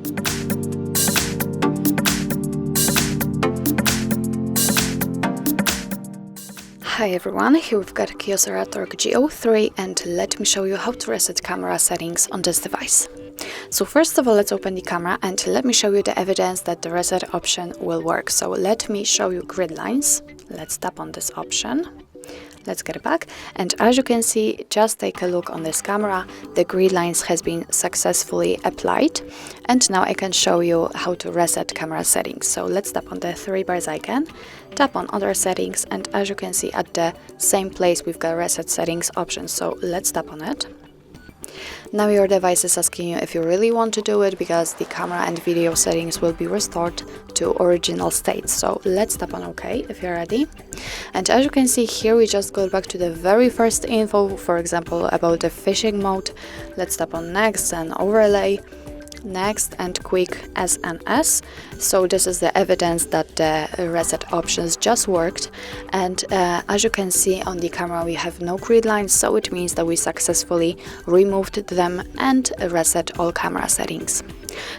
Hi everyone, here we've got KYOCERA Torque G03 and let me show you how to reset camera settings on this device. So first of all, let's open the camera and let me show you the evidence that the reset option will work. So let me show you grid lines. Let's tap on this option. Let's get it back, and as you can see, just take a look on this camera, the grid lines has been successfully applied, and now I can show you how to reset camera settings. So let's tap on the three bars icon, tap on other settings, and as you can see at the same place we've got reset settings option, so let's tap on it. Now your device is asking you if you really want to do it, because the camera and video settings will be restored to original state. So let's tap on OK if you're ready. And as you can see here, we just go back to the very first info, for example, about the fishing mode. Let's tap on next and overlay, next and quick SNS. So this is the evidence that the reset options just worked, and as you can see on the camera we have no grid lines, so it means that we successfully removed them and reset all camera settings.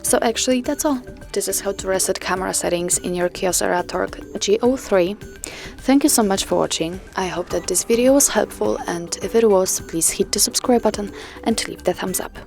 So actually that's all. This is how to reset camera settings in your KYOCERA Torque G03. Thank you so much for watching. I hope that this video was helpful, and if it was, please hit the subscribe button and leave the thumbs up.